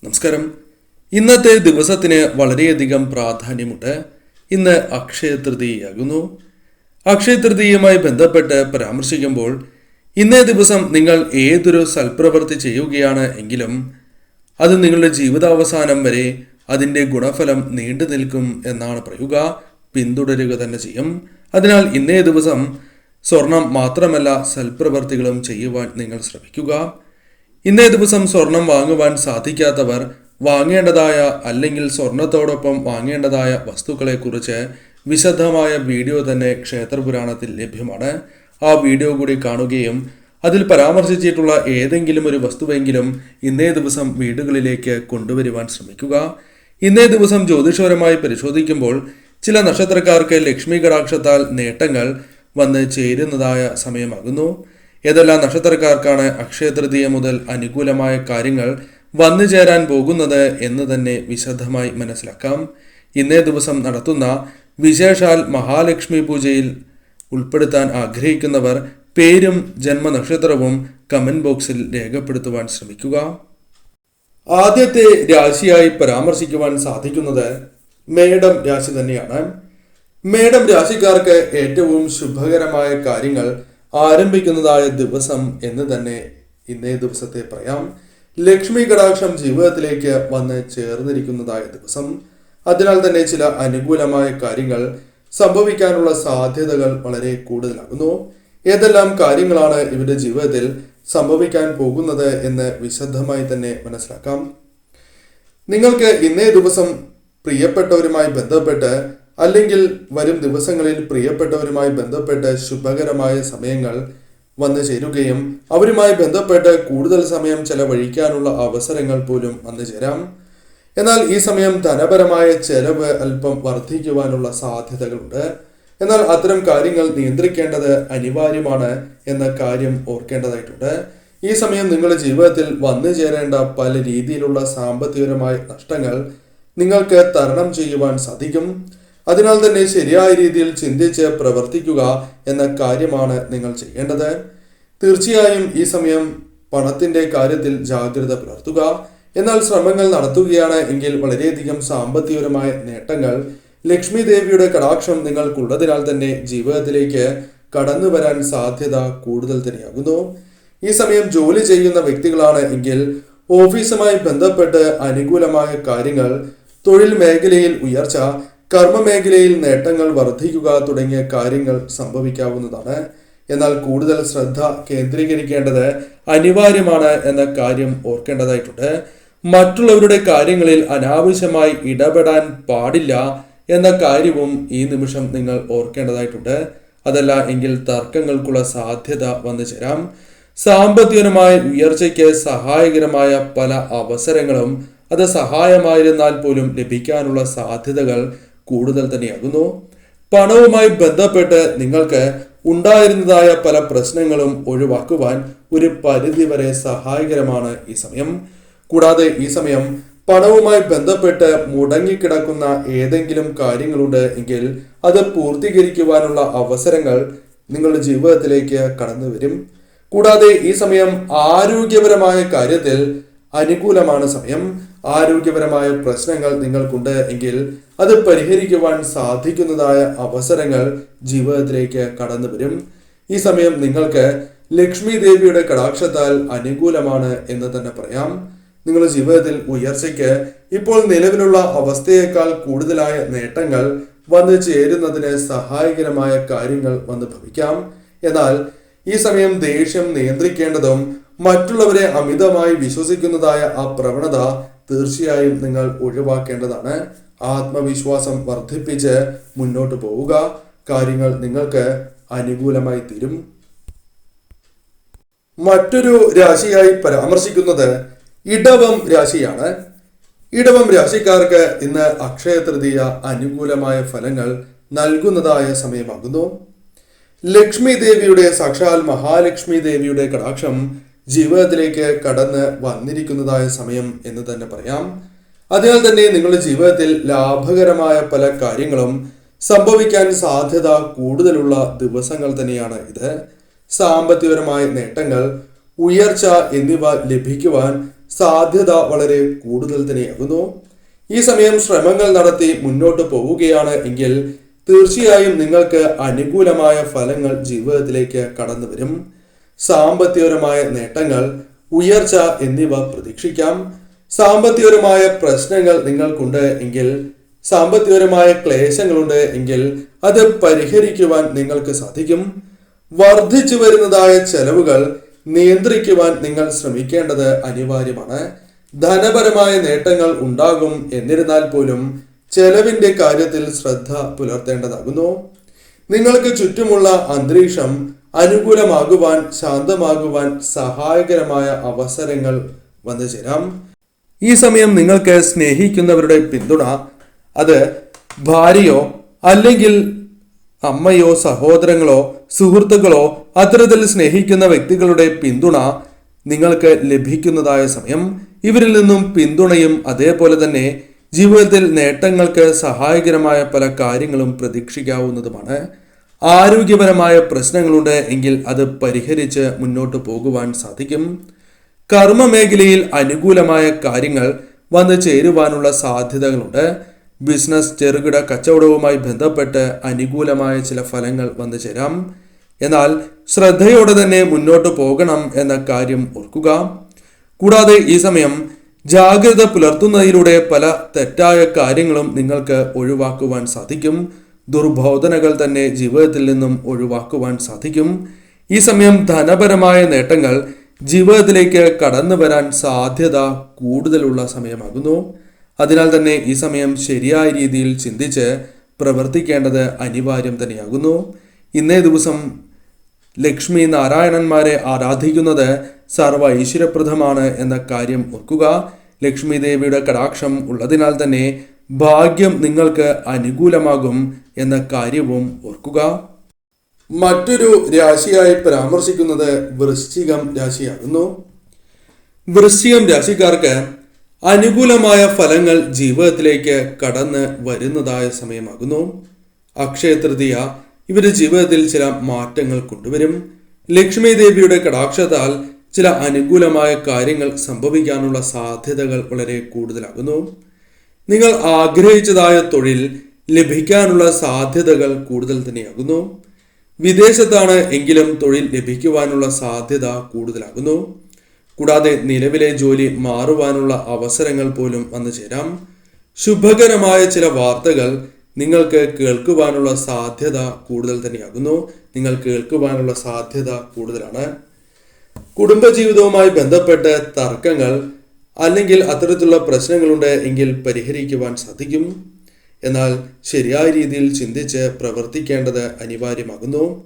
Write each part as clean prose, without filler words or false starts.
നമസ്കാരം. ഇന്നത്തെ ദിവസത്തിന് വളരെയധികം പ്രാധാന്യമുണ്ട്. ഇന്ന് അക്ഷയ തൃതീയയാകുന്നു. അക്ഷയ തൃതീയയുമായി ബന്ധപ്പെട്ട് പരാമർശിക്കുമ്പോൾ ഇന്നേ ദിവസം നിങ്ങൾ ഏതൊരു സൽപ്രവൃത്തി ചെയ്യുകയാണ് എങ്കിലും അത് നിങ്ങളുടെ ജീവിതാവസാനം വരെ അതിൻ്റെ ഗുണഫലം നീണ്ടു നിൽക്കും എന്നാണ് പറയുക. പിന്തുടരുക തന്നെ ചെയ്യും. അതിനാൽ ഇന്നേ ദിവസം സ്വർണം മാത്രമല്ല സൽപ്രവൃത്തികളും ചെയ്യുവാൻ നിങ്ങൾ ശ്രമിക്കുക. ഇന്നേ ദിവസം സ്വർണം വാങ്ങുവാൻ സാധിക്കാത്തവർ വാങ്ങേണ്ടതായ അല്ലെങ്കിൽ സ്വർണത്തോടൊപ്പം വാങ്ങേണ്ടതായ വസ്തുക്കളെക്കുറിച്ച് വിശദമായ വീഡിയോ തന്നെ ക്ഷേത്രപുരാണത്തിൽ ലഭ്യമാണ്. ആ വീഡിയോ കൂടി കാണുകയും അതിൽ പരാമർശിച്ചിട്ടുള്ള ഏതെങ്കിലും ഒരു വസ്തുവെങ്കിലും ഇന്നേ ദിവസം വീടുകളിലേക്ക് കൊണ്ടുവരുവാൻ ശ്രമിക്കുക. ഇന്നേ ദിവസം ജ്യോതിഷപരമായി പരിശോധിക്കുമ്പോൾ ചില നക്ഷത്രക്കാർക്ക് ലക്ഷ്മി കടാക്ഷത്താൽ നേട്ടങ്ങൾ വന്ന് ചേരുന്നതായ സമയമാകുന്നു. ഏതെല്ലാം നക്ഷത്രക്കാർക്കാണ് അക്ഷയ തൃതീയ മുതൽ അനുകൂലമായ കാര്യങ്ങൾ വന്നു ചേരാൻ പോകുന്നത് എന്ന് തന്നെ വിശദമായി മനസ്സിലാക്കാം. ഇന്നേ ദിവസം നടത്തുന്ന വിശേഷാൽ മഹാലക്ഷ്മി പൂജയിൽ ഉൾപ്പെടുത്താൻ ആഗ്രഹിക്കുന്നവർ പേരും ജന്മനക്ഷത്രവും കമന്റ് ബോക്സിൽ രേഖപ്പെടുത്തുവാൻ ശ്രമിക്കുക. ആദ്യത്തെ രാശിയായി പരാമർശിക്കുവാൻ സാധിക്കുന്നത് മേടം രാശി തന്നെയാണ്. മേടം രാശിക്കാർക്ക് ഏറ്റവും ശുഭകരമായ കാര്യങ്ങൾ ആരംഭിക്കുന്നതായ ദിവസം എന്ന് തന്നെ ഇന്നേ ദിവസത്തെ പറയാം. ലക്ഷ്മി കടാക്ഷം ജീവിതത്തിലേക്ക് വന്ന് ചേർന്നിരിക്കുന്നതായ ദിവസം. അതിനാൽ തന്നെ ചില അനുകൂലമായ കാര്യങ്ങൾ സംഭവിക്കാനുള്ള സാധ്യതകൾ വളരെ കൂടുതലാകുന്നു. ഏതെല്ലാം കാര്യങ്ങളാണ് ഇവരുടെ ജീവിതത്തിൽ സംഭവിക്കാൻ പോകുന്നത് എന്ന് വിശദമായി തന്നെ മനസ്സിലാക്കാം. നിങ്ങൾക്ക് ഇന്നേ ദിവസം പ്രിയപ്പെട്ടവരുമായി ബന്ധപ്പെട്ട് അല്ലെങ്കിൽ വരും ദിവസങ്ങളിൽ പ്രിയപ്പെട്ടവരുമായി ബന്ധപ്പെട്ട് ശുഭകരമായ സമയങ്ങൾ വന്നു ചേരുകയും അവരുമായി ബന്ധപ്പെട്ട് കൂടുതൽ സമയം ചെലവഴിക്കാനുള്ള അവസരങ്ങൾ പോലും വന്നു ചേരാം. എന്നാൽ ഈ സമയം ധനപരമായ ചെലവ് അല്പം വർദ്ധിക്കുവാനുള്ള സാധ്യതകളുണ്ട്. എന്നാൽ അത്തരം കാര്യങ്ങൾ നിയന്ത്രിക്കേണ്ടത് അനിവാര്യമാണ് എന്ന കാര്യം ഓർക്കേണ്ടതായിട്ടുണ്ട്. ഈ സമയം നിങ്ങളുടെ ജീവിതത്തിൽ വന്നു ചേരേണ്ട പല രീതിയിലുള്ള സാമ്പത്തികപരമായ നഷ്ടങ്ങൾ നിങ്ങൾക്ക് തരണം ചെയ്യുവാൻ സാധിക്കും. അതിനാൽ തന്നെ ശരിയായ രീതിയിൽ ചിന്തിച്ച് പ്രവർത്തിക്കുക എന്ന കാര്യമാണ് നിങ്ങൾ ചെയ്യേണ്ടത്. തീർച്ചയായും ഈ സമയം പണത്തിന്റെ കാര്യത്തിൽ ജാഗ്രത പുലർത്തുക. എന്നാൽ ശ്രമങ്ങൾ നടത്തുകയാണ് എങ്കിൽ വളരെയധികം സാമ്പത്തികപരമായ നേട്ടങ്ങൾ ലക്ഷ്മി ദേവിയുടെ കടാക്ഷം നിങ്ങൾക്കുള്ളതിനാൽ തന്നെ ജീവിതത്തിലേക്ക് കടന്നു വരാൻ സാധ്യത കൂടുതൽ തന്നെയാകുന്നു. ഈ സമയം ജോലി ചെയ്യുന്ന വ്യക്തികളാണ് എങ്കിൽ ഓഫീസുമായി ബന്ധപ്പെട്ട് അനുകൂലമായ കാര്യങ്ങൾ, തൊഴിൽ മേഖലയിൽ ഉയർച്ച, കർമ്മ മേഖലയിൽ നേട്ടങ്ങൾ വർദ്ധിക്കുക തുടങ്ങിയ കാര്യങ്ങൾ സംഭവിക്കാവുന്നതാണ്. എന്നാൽ കൂടുതൽ ശ്രദ്ധ കേന്ദ്രീകരിക്കേണ്ടത് അനിവാര്യമാണ് എന്ന കാര്യം ഓർക്കേണ്ടതായിട്ടുണ്ട്. മറ്റുള്ളവരുടെ കാര്യങ്ങളിൽ അനാവശ്യമായി ഇടപെടാൻ പാടില്ല എന്ന കാര്യവും ഈ നിമിഷം നിങ്ങൾ ഓർക്കേണ്ടതായിട്ടുണ്ട്. അതല്ല എങ്കിൽ തർക്കങ്ങൾക്കുള്ള സാധ്യത വന്നു ചേരാം. സാമ്പത്തികപരമായ ഉയർച്ചയ്ക്ക് സഹായകരമായ പല അവസരങ്ങളും അത് സഹായമായിരുന്നാൽ പോലും ലഭിക്കാനുള്ള സാധ്യതകൾ കൂടുതൽ തന്നെയാകുന്നു. പണവുമായി ബന്ധപ്പെട്ട് നിങ്ങൾക്ക് ഉണ്ടായിരുന്നതായ പല പ്രശ്നങ്ങളും ഒഴിവാക്കുവാൻ ഒരു പരിധിവരെ സഹായകരമാണ് ഈ സമയം. കൂടാതെ ഈ സമയം പണവുമായി ബന്ധപ്പെട്ട് മുടങ്ങിക്കിടക്കുന്ന ഏതെങ്കിലും കാര്യങ്ങളുണ്ട് എങ്കിൽ അത് പൂർത്തീകരിക്കുവാനുള്ള അവസരങ്ങൾ നിങ്ങളുടെ ജീവിതത്തിലേക്ക് കടന്നു വരും. കൂടാതെ ഈ സമയം ആരോഗ്യപരമായ കാര്യത്തിൽ അനുകൂലമാണ് സമയം. ആരോഗ്യപരമായ പ്രശ്നങ്ങൾ നിങ്ങൾക്കുണ്ട് എങ്കിൽ അത് പരിഹരിക്കുവാൻ സാധിക്കുന്നതായ അവസരങ്ങൾ ജീവിതത്തിലേക്ക് കടന്നു വരും. ഈ സമയം നിങ്ങൾക്ക് ലക്ഷ്മി ദേവിയുടെ കടാക്ഷത്താൽ അനുകൂലമാണ് എന്ന് തന്നെ പറയാം. നിങ്ങളുടെ ജീവിതത്തിൽ ഉയർച്ചയ്ക്ക് ഇപ്പോൾ നിലവിലുള്ള അവസ്ഥയേക്കാൾ കൂടുതലായ നേട്ടങ്ങൾ വന്നു ചേരുന്നതിന് സഹായകരമായ കാര്യങ്ങൾ വന്ന് ഭവിക്കാം. എന്നാൽ ഈ സമയം ദേഷ്യം നിയന്ത്രിക്കേണ്ടതും മറ്റുള്ളവരെ അമിതമായി വിശ്വസിക്കുന്നതായ ആ പ്രവണത തീർച്ചയായും നിങ്ങൾ ഒഴിവാക്കേണ്ടതാണ്. ആത്മവിശ്വാസം വർദ്ധിപ്പിച്ച് മുന്നോട്ട് പോവുക. കാര്യങ്ങൾ നിങ്ങൾക്ക് അനുകൂലമായി തീരും. മറ്റൊരു രാശിയായി പരാമർശിക്കുന്നത് ഇടവം രാശിയാണ്. ഇടവം രാശിക്കാർക്ക് ഇന്ന് അക്ഷയ തൃതീയ അനുകൂലമായ ഫലങ്ങൾ നൽകുന്നതായ സമയമാകുന്നു. ലക്ഷ്മി ദേവിയുടെ സാക്ഷാൽ മഹാലക്ഷ്മി ദേവിയുടെ കടാക്ഷം ജീവിതത്തിലേക്ക് കടന്ന് വന്നിരിക്കുന്നതായ സമയം എന്ന് തന്നെ പറയാം. അതിനാൽ തന്നെ നിങ്ങളുടെ ജീവിതത്തിൽ ലാഭകരമായ പല കാര്യങ്ങളും സംഭവിക്കാൻ സാധ്യത കൂടുതലുള്ള ദിവസങ്ങൾ തന്നെയാണ് ഇത്. സാമ്പത്തികപരമായ നേട്ടങ്ങൾ, ഉയർച്ച എന്നിവ ലഭിക്കുവാൻ സാധ്യത വളരെ കൂടുതൽ തന്നെയാകുന്നു. ഈ സമയം ശ്രമങ്ങൾ നടത്തി മുന്നോട്ട് പോവുകയാണ് എങ്കിൽ തീർച്ചയായും നിങ്ങൾക്ക് അനുകൂലമായ ഫലങ്ങൾ ജീവിതത്തിലേക്ക് കടന്നു വരും. സാമ്പത്തികപരമായ നേട്ടങ്ങൾ, ഉയർച്ച എന്നിവ പ്രതീക്ഷിക്കാം. സാമ്പത്തികപരമായ പ്രശ്നങ്ങൾ നിങ്ങൾക്കുണ്ട് എങ്കിൽ, സാമ്പത്തികപരമായ ക്ലേശങ്ങളുണ്ട് എങ്കിൽ അത് പരിഹരിക്കുവാൻ നിങ്ങൾക്ക് സാധിക്കും. വർദ്ധിച്ചു വരുന്നതായ ചെലവുകൾ നിയന്ത്രിക്കുവാൻ നിങ്ങൾ ശ്രമിക്കേണ്ടത് അനിവാര്യമാണ്. ധനപരമായ നേട്ടങ്ങൾ ഉണ്ടാകും, എന്നിരുന്നാൽ പോലും ചെലവിന്റെ കാര്യത്തിൽ ശ്രദ്ധ പുലർത്തേണ്ടതാകുന്നു. നിങ്ങൾക്ക് ചുറ്റുമുള്ള അന്തരീക്ഷം അനുകൂലമാകുവാൻ, ശാന്തമാകുവാൻ സഹായകരമായ അവസരങ്ങൾ വന്നു ചേരാം. ഈ സമയം നിങ്ങൾക്ക് സ്നേഹിക്കുന്നവരുടെ പിന്തുണ, അത് ഭാര്യയോ അല്ലെങ്കിൽ അമ്മയോ സഹോദരങ്ങളോ സുഹൃത്തുക്കളോ അത്തരത്തിൽ സ്നേഹിക്കുന്ന വ്യക്തികളുടെ പിന്തുണ നിങ്ങൾക്ക് ലഭിക്കുന്നതായ സമയം. ഇവരിൽ നിന്നും പിന്തുണയും അതേപോലെ തന്നെ ജീവിതത്തിൽ നേട്ടങ്ങൾക്ക് സഹായകരമായ പല കാര്യങ്ങളും പ്രതീക്ഷിക്കാവുന്നതുമാണ്. ആരോഗ്യപരമായ പ്രശ്നങ്ങളുണ്ട് എങ്കിൽ അത് പരിഹരിച്ച് മുന്നോട്ട് പോകുവാൻ സാധിക്കും. കർമ്മ മേഖലയിൽ അനുകൂലമായ കാര്യങ്ങൾ വന്നു ചേരുവാനുള്ള സാധ്യതകളുണ്ട്. ബിസിനസ്, ചെറുകിട കച്ചവടവുമായി ബന്ധപ്പെട്ട് അനുകൂലമായ ചില ഫലങ്ങൾ വന്നു ചേരാം. എന്നാൽ ശ്രദ്ധയോടെ തന്നെ മുന്നോട്ട് പോകണം എന്ന കാര്യം ഓർക്കുക. കൂടാതെ ഈ സമയം ജാഗ്രത പുലർത്തുന്നതിലൂടെ പല തെറ്റായ കാര്യങ്ങളും നിങ്ങൾക്ക് ഒഴിവാക്കുവാൻ സാധിക്കും. ദുർബോധനകൾ തന്നെ ജീവിതത്തിൽ നിന്നും ഒഴിവാക്കുവാൻ സാധിക്കും. ഈ സമയം ധനപരമായ നേട്ടങ്ങൾ ജീവിതത്തിലേക്ക് കടന്നു വരാൻ സാധ്യത കൂടുതലുള്ള സമയമാകുന്നു. അതിനാൽ തന്നെ ഈ സമയം ശരിയായ രീതിയിൽ ചിന്തിച്ച് പ്രവർത്തിക്കേണ്ടത് അനിവാര്യം തന്നെയാകുന്നു. ഇന്നേ ദിവസം ലക്ഷ്മി നാരായണന്മാരെ ആരാധിക്കുന്നത് സർവ ഐശ്വര്യപ്രദമാണ് എന്ന കാര്യം ഓർക്കുക. ലക്ഷ്മി ദേവിയുടെ കടാക്ഷം ഉള്ളതിനാൽ തന്നെ ഭാഗ്യം നിങ്ങൾക്ക് അനുകൂലമാകും എന്ന കാര്യവും ഓർക്കുക. മറ്റൊരു രാശിയായി പരാമർശിക്കുന്നത് വൃശ്ചികം രാശിയാകുന്നു. വൃശ്ചികം രാശിക്കാർക്ക് അനുകൂലമായ ഫലങ്ങൾ ജീവിതത്തിലേക്ക് കടന്ന് വരുന്നതായ സമയമാകുന്നു. അക്ഷയ തൃതീയ ഇവരുടെ ജീവിതത്തിൽ ചില മാറ്റങ്ങൾ കൊണ്ടുവരും. ലക്ഷ്മി ദേവിയുടെ കടാക്ഷത്താൽ ചില അനുകൂലമായ കാര്യങ്ങൾ സംഭവിക്കാനുള്ള സാധ്യതകൾ വളരെ കൂടുതലാകുന്നു. നിങ്ങൾ ആഗ്രഹിച്ചതായ തൊഴിൽ ലഭിക്കാനുള്ള സാധ്യതകൾ കൂടുതൽ തന്നെയാകുന്നു. വിദേശത്താണ് എങ്കിലും തൊഴിൽ ലഭിക്കുവാനുള്ള സാധ്യത കൂടുതലാകുന്നു. കൂടാതെ നിലവിലെ ജോലി മാറുവാനുള്ള അവസരങ്ങൾ പോലും വന്നു ചേരാം. ശുഭകരമായ ചില വാർത്തകൾ നിങ്ങൾക്ക് കേൾക്കുവാനുള്ള സാധ്യത കൂടുതൽ തന്നെയാകുന്നു. നിങ്ങൾ കേൾക്കുവാനുള്ള സാധ്യത കൂടുതലാണ്. കുടുംബജീവിതവുമായി ബന്ധപ്പെട്ട് തർക്കങ്ങൾ അല്ലെങ്കിൽ അത്തരത്തിലുള്ള പ്രശ്നങ്ങളുണ്ട് എങ്കിൽ പരിഹരിക്കുവാൻ സാധിക്കും. എന്നാൽ ശരിയായ രീതിയിൽ ചിന്തിച്ച് പ്രവർത്തിക്കേണ്ടത് അനിവാര്യമാകുന്നു.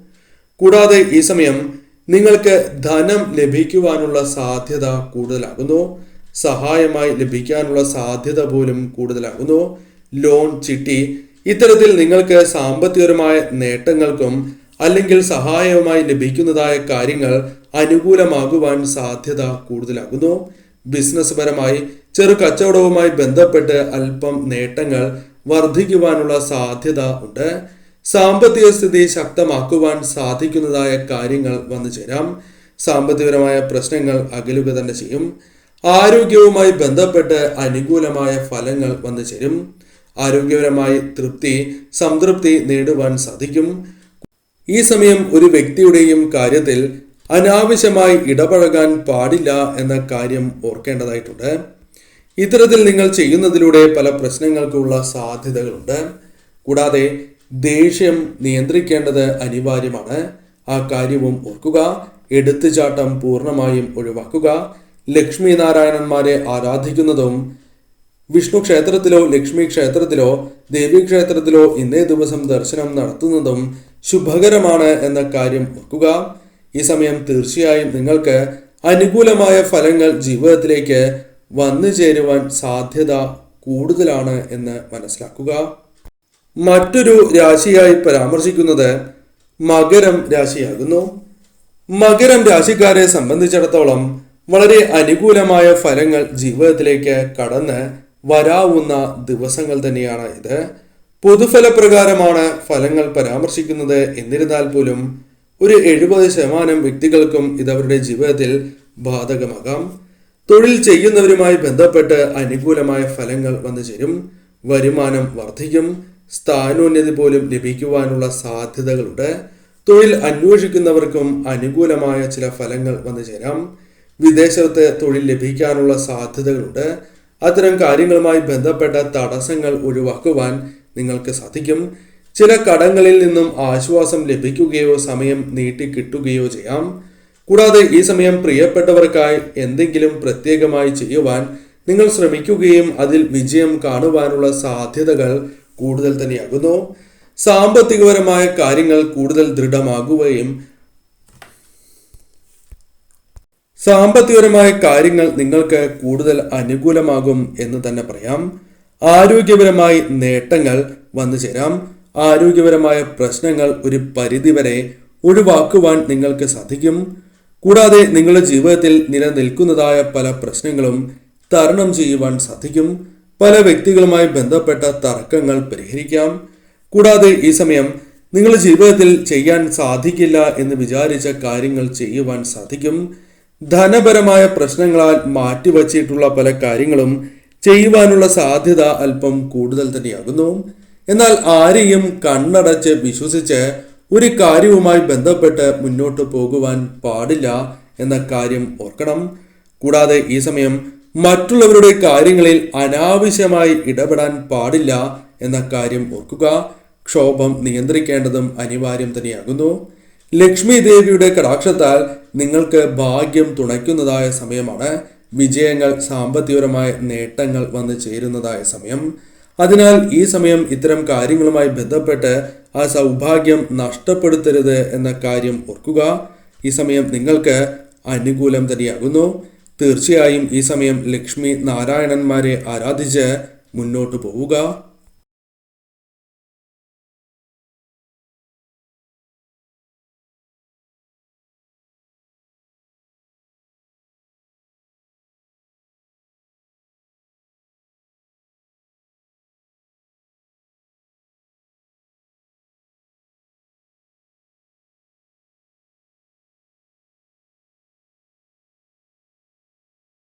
കൂടാതെ ഈ സമയം നിങ്ങൾക്ക് ധനം ലഭിക്കുവാനുള്ള സാധ്യത കൂടുതലാകുന്നു. സഹായമായി ലഭിക്കാനുള്ള സാധ്യത പോലും കൂടുതലാകുന്നു. ലോൺ, ചിട്ടി ഇത്തരത്തിൽ നിങ്ങൾക്ക് സാമ്പത്തികപരമായ നേട്ടങ്ങൾക്കും അല്ലെങ്കിൽ സഹായവുമായി ലഭിക്കുന്നതായ കാര്യങ്ങൾ അനുകൂലമാകുവാൻ സാധ്യത കൂടുതലാകുന്നു. ബിസിനസ് പരമായി ചെറു കച്ചവടവുമായി ബന്ധപ്പെട്ട് അല്പം നേട്ടങ്ങൾ വർദ്ധിക്കുവാനുള്ള സാധ്യത ഉണ്ട്. സാമ്പത്തിക സ്ഥിതി ശക്തമാക്കുവാൻ സാധിക്കുന്നതായ കാര്യങ്ങൾ വന്നു ചേരാം. സാമ്പത്തികപരമായ പ്രശ്നങ്ങൾ അകലുക തന്നെ ചെയ്യും. ആരോഗ്യവുമായി ബന്ധപ്പെട്ട് അനുകൂലമായ ഫലങ്ങൾ വന്നു ചേരും. ആരോഗ്യപരമായി തൃപ്തി, സംതൃപ്തി നേടുവാൻ സാധിക്കും. ഈ സമയം ഒരു വ്യക്തിയുടെയും കാര്യത്തിൽ അനാവശ്യമായി ഇടപഴകാൻ പാടില്ല എന്ന കാര്യം ഓർക്കേണ്ടതായിട്ടുണ്ട്. ഇത്തരത്തിൽ നിങ്ങൾ ചെയ്യുന്നതിലൂടെ പല പ്രശ്നങ്ങൾക്കുള്ള സാധ്യതകളുണ്ട്. കൂടാതെ ദേഷ്യം നിയന്ത്രിക്കേണ്ടത് അനിവാര്യമാണ്. ആ കാര്യവും ഓർക്കുക. എടുത്തുചാട്ടം പൂർണ്ണമായും ഒഴിവാക്കുക. ലക്ഷ്മി നാരായണന്മാരെ ആരാധിക്കുന്നതും വിഷ്ണു ക്ഷേത്രത്തിലോ ലക്ഷ്മി ക്ഷേത്രത്തിലോ ദേവി ക്ഷേത്രത്തിലോ ഇന്നേ ദിവസം ദർശനം നടത്തുന്നതും ശുഭകരമാണ് എന്ന കാര്യം ഓർക്കുക. ഈ സമയം തീർച്ചയായും നിങ്ങൾക്ക് അനുകൂലമായ ഫലങ്ങൾ ജീവിതത്തിലേക്ക് വന്നു ചേരുവാൻ സാധ്യത കൂടുതലാണ് എന്ന് മനസ്സിലാക്കുക. മറ്റൊരു രാശിയായി പരാമർശിക്കുന്നത് മകരം രാശിയാകുന്നു. മകരം രാശിക്കാരെ സംബന്ധിച്ചിടത്തോളം വളരെ അനുകൂലമായ ഫലങ്ങൾ ജീവിതത്തിലേക്ക് കടന്ന് വരാവുന്ന ദിവസങ്ങൾ തന്നെയാണ് ഇത്. പൊതുഫലപ്രകാരമാണ് ഫലങ്ങൾ പരാമർശിക്കുന്നത്. എന്നിരുന്നാൽ പോലും ഒരു 70% വ്യക്തികൾക്കും ഇതവരുടെ ജീവിതത്തിൽ ബാധകമാകാം. തൊഴിൽ ചെയ്യുന്നവരുമായി ബന്ധപ്പെട്ട് അനുകൂലമായ ഫലങ്ങൾ വന്നു ചേരും. വരുമാനം വർദ്ധിക്കും. സ്ഥാനോന്നതി പോലും ലഭിക്കുവാനുള്ള സാധ്യതകളുണ്ട്. തൊഴിൽ അന്വേഷിക്കുന്നവർക്കും അനുകൂലമായ ചില ഫലങ്ങൾ വന്നു ചേരാം. വിദേശത്ത് തൊഴിൽ ലഭിക്കാനുള്ള സാധ്യതകളുണ്ട്. അത്തരം കാര്യങ്ങളുമായി ബന്ധപ്പെട്ട തടസ്സങ്ങൾ ഒഴിവാക്കുവാൻ നിങ്ങൾക്ക് സാധിക്കും. ചില കടങ്ങളിൽ നിന്നും ആശ്വാസം ലഭിക്കുകയോ സമയം നീട്ടിക്കിട്ടുകയോ ചെയ്യാം. കൂടാതെ ഈ സമയം പ്രിയപ്പെട്ടവർക്കായി എന്തെങ്കിലും പ്രത്യേകമായി ചെയ്യുവാൻ നിങ്ങൾ ശ്രമിക്കുകയും അതിൽ വിജയം കാണുവാനുള്ള സാധ്യതകൾ കൂടുതൽ തന്നെയാകുന്നു. സാമ്പത്തികപരമായ കാര്യങ്ങൾ കൂടുതൽ ദൃഢമാകുകയും നിങ്ങൾക്ക് കൂടുതൽ അനുകൂലമാകും എന്ന് തന്നെ പറയാം. ആരോഗ്യപരമായി നേട്ടങ്ങൾ വന്നു ചേരാം. ആരോഗ്യപരമായ പ്രശ്നങ്ങൾ ഒരു പരിധിവരെ ഒഴിവാക്കുവാൻ നിങ്ങൾക്ക് സാധിക്കും. കൂടാതെ നിങ്ങളുടെ ജീവിതത്തിൽ നിലനിൽക്കുന്നതായ പല പ്രശ്നങ്ങളും തരണം ചെയ്യുവാൻ സാധിക്കും. പല വ്യക്തികളുമായി ബന്ധപ്പെട്ട തർക്കങ്ങൾ പരിഹരിക്കാം. കൂടാതെ ഈ സമയം നിങ്ങളുടെ ജീവിതത്തിൽ ചെയ്യാൻ സാധിക്കില്ല എന്ന് വിചാരിച്ച കാര്യങ്ങൾ ചെയ്യുവാൻ സാധിക്കും. ധനപരമായ പ്രശ്നങ്ങളാൽ മാറ്റിവച്ചിട്ടുള്ള പല കാര്യങ്ങളും ചെയ്യുവാനുള്ള സാധ്യത അല്പം കൂടുതൽ തന്നെയാകുന്നു. എന്നാൽ ആരെയും കണ്ണടച്ച് വിശ്വസിച്ച് ഒരു കാര്യവുമായി ബന്ധപ്പെട്ട് മുന്നോട്ട് പോകുവാൻ പാടില്ല എന്ന കാര്യം ഓർക്കണം. കൂടാതെ ഈ സമയം മറ്റുള്ളവരുടെ കാര്യങ്ങളിൽ അനാവശ്യമായി ഇടപെടാൻ പാടില്ല എന്ന കാര്യം ഓർക്കുക. ക്ഷോഭം നിയന്ത്രിക്കേണ്ടതും അനിവാര്യം തന്നെയാകുന്നു. ലക്ഷ്മി ദേവിയുടെ കടാക്ഷത്താൽ നിങ്ങൾക്ക് ഭാഗ്യം തുണയ്ക്കുന്നതായ സമയമാണ്. വിജയങ്ങൾ, സാമ്പത്തികപരമായ നേട്ടങ്ങൾ വന്നു ചേരുന്നതായ സമയം. അതിനാൽ ഈ സമയം ഇത്തരം കാര്യങ്ങളുമായി ബന്ധപ്പെട്ട് ആ സൗഭാഗ്യം നഷ്ടപ്പെടുത്തരുത് എന്ന കാര്യം ഓർക്കുക. ഈ സമയം നിങ്ങൾക്ക് അനുകൂലം തന്നെയാകുന്നു. തീർച്ചയായും ഈ സമയം ലക്ഷ്മി നാരായണന്മാരെ ആരാധിച്ച് മുന്നോട്ട് പോവുക.